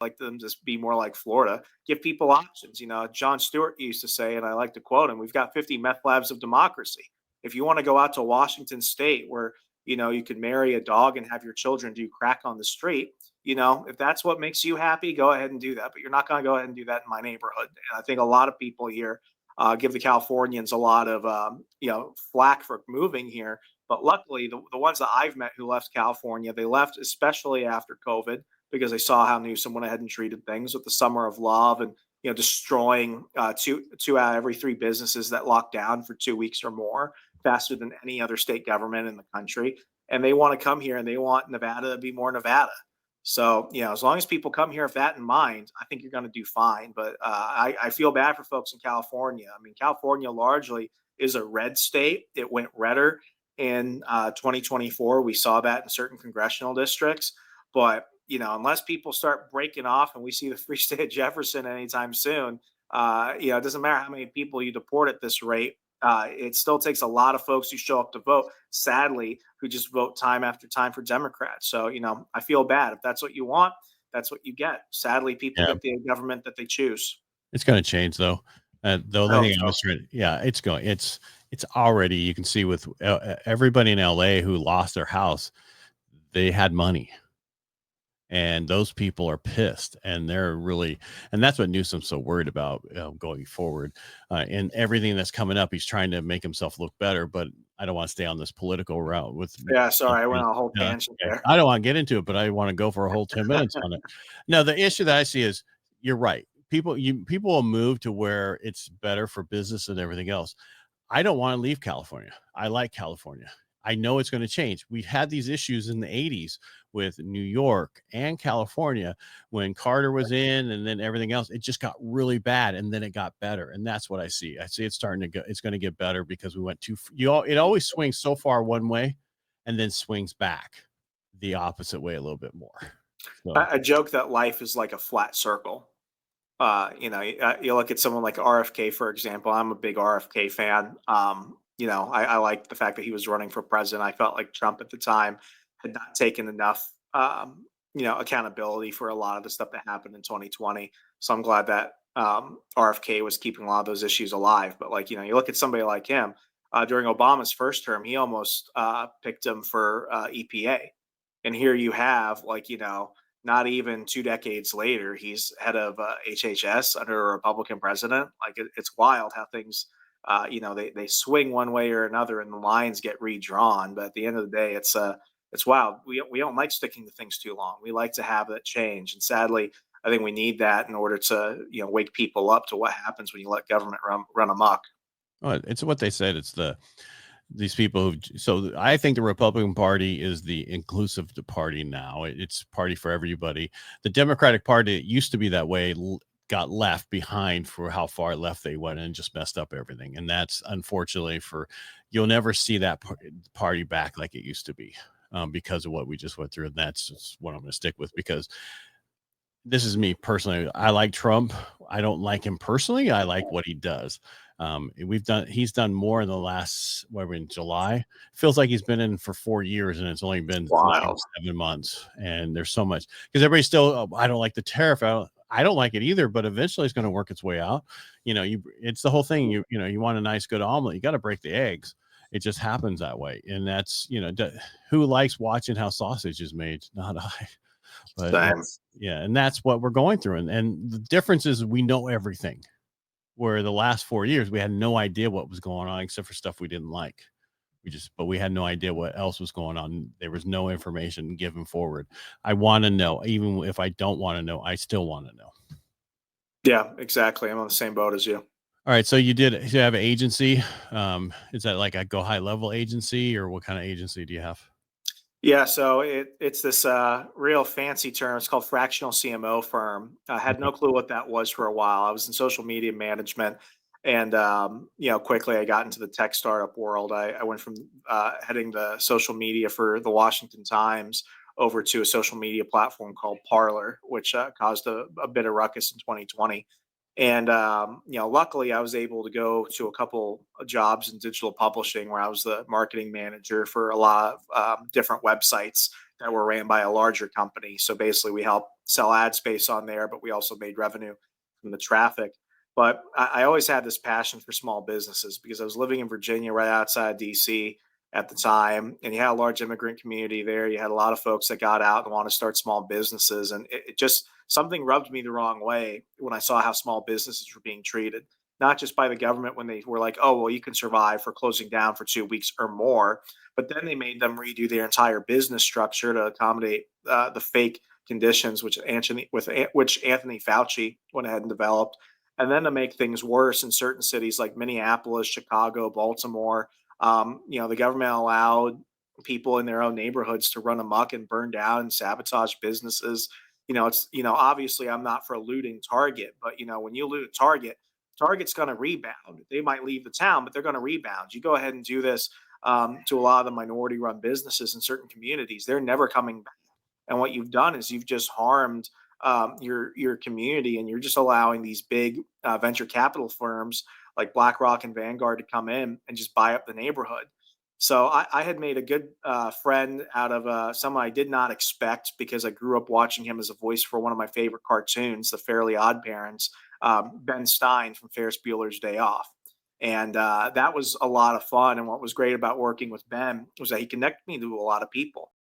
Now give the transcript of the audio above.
like them to be more like Florida. Give people options. John Stewart used to say, and I like to quote him, we've got 50 meth labs of democracy. If you want to go out to Washington State where, you can marry a dog and have your children do crack on the street, if that's what makes you happy, go ahead and do that. But you're not going to go ahead and do that in my neighborhood. And I think a lot of people here give the Californians a lot of, flack for moving here. But luckily, the ones that I've met who left California, they left especially after COVID because they saw how Newsom went ahead and treated things with the summer of love and destroying two out of every three businesses that locked down for 2 weeks or more faster than any other state government in the country. And they want to come here and they want Nevada to be more Nevada. So, as long as people come here with that in mind, I think you're going to do fine. But I feel bad for folks in California. I mean, California largely is a red state. It went redder in 2024. We saw that in certain congressional districts. But, unless people start breaking off and we see the free state of Jefferson anytime soon, it doesn't matter how many people you deport at this rate. It still takes a lot of folks who show up to vote, sadly, who just vote time after time for Democrats. So, I feel bad. If that's what you want, that's what you get. Sadly, people Yeah. get the government that they choose. It's going to change, though. The only thing I was trying, it's going. It's already, you can see with everybody in LA who lost their house, they had money. And those people are pissed, and they're really, and that's what Newsom's so worried about going forward. And everything that's coming up, he's trying to make himself look better. But I don't want to stay on this political route with. Yeah, sorry, I went on a whole tangent there. I don't want to get into it, but I want to go for a whole 10 minutes on it. No, the issue that I see is you're right. People will move to where it's better for business and everything else. I don't want to leave California. I like California. I know it's going to change. We had these issues in the 80s with New York and California when Carter was in, and then everything else. It just got really bad, and then it got better. And that's what I see. I see it's starting to go. It's going to get better because we went it always swings so far one way and then swings back the opposite way a little bit more. So. I joke that life is like a flat circle. You look at someone like RFK, for example. I'm a big RFK fan. I like the fact that he was running for president. I felt like Trump at the time had not taken enough, accountability for a lot of the stuff that happened in 2020. So I'm glad that RFK was keeping a lot of those issues alive. But you look at somebody like him during Obama's first term, he almost picked him for EPA. And here you have not even 2 decades later, he's head of HHS under a Republican president. It's wild how things, they swing one way or another and the lines get redrawn. But at the end of the day, it's wild. We don't like sticking to things too long. We like to have that change. And sadly, I think we need that in order to, wake people up to what happens when you let government run amok. Oh, it's what they said. It's these people so I think the Republican Party is the inclusive party now. It's party for everybody. The Democratic Party, it used to be that way, got left behind for how far left they went and just messed up everything. And that's unfortunately you'll never see that party back like it used to be because of what we just went through. And that's just what I'm going to stick with, because this is me personally. I like Trump. I don't like him personally. I like what he does. He's done more in the last, in July. Feels like he's been in for 4 years and it's only been 7 months. And there's so much because everybody's still, I don't like the tariff. I don't like it either, but eventually it's going to work its way out. It's the whole thing. You want a nice, good omelet. You got to break the eggs. It just happens that way. And that's, who likes watching how sausage is made? Not I. But and that's what we're going through. And the difference is we know everything. Where the last 4 years, we had no idea what was going on except for stuff we didn't like. But we had no idea what else was going on. There was no information given forward. I want to know, even if I don't want to know, I still want to know. Yeah, exactly. I'm on the same boat as you. All right. So you have an agency. Is that like a go high level agency, or what kind of agency do you have? Yeah, so it's this real fancy term. It's called fractional CMO firm. I had no clue what that was for a while. I was in social media management, and quickly I got into the tech startup world. I went from heading the social media for the Washington Times over to a social media platform called Parler, which caused a bit of ruckus in 2020. And luckily, I was able to go to a couple of jobs in digital publishing where I was the marketing manager for a lot of different websites that were ran by a larger company. So basically, we helped sell ad space on there, but we also made revenue from the traffic. But I always had this passion for small businesses because I was living in Virginia, right outside DC at the time, and you had a large immigrant community there. You had a lot of folks that got out and want to start small businesses, and it just something rubbed me the wrong way when I saw how small businesses were being treated, not just by the government when they were like, "Oh, well, you can survive for closing down for 2 weeks or more," but then they made them redo their entire business structure to accommodate the fake conditions, which Anthony Fauci went ahead and developed, and then to make things worse in certain cities like Minneapolis, Chicago, Baltimore. The government allowed people in their own neighborhoods to run amok and burn down and sabotage businesses. It's obviously I'm not for looting Target, but when you loot Target, Target's going to rebound. They might leave the town, but they're going to rebound. You go ahead and do this to a lot of the minority-run businesses in certain communities, they're never coming back. And what you've done is you've just harmed your community, and you're just allowing these big venture capital firms like BlackRock and Vanguard to come in and just buy up the neighborhood. So I had made a good friend out of someone I did not expect because I grew up watching him as a voice for one of my favorite cartoons, The Fairly Odd Parents, Ben Stein from Ferris Bueller's Day Off. And that was a lot of fun. And what was great about working with Ben was that he connected me to a lot of people.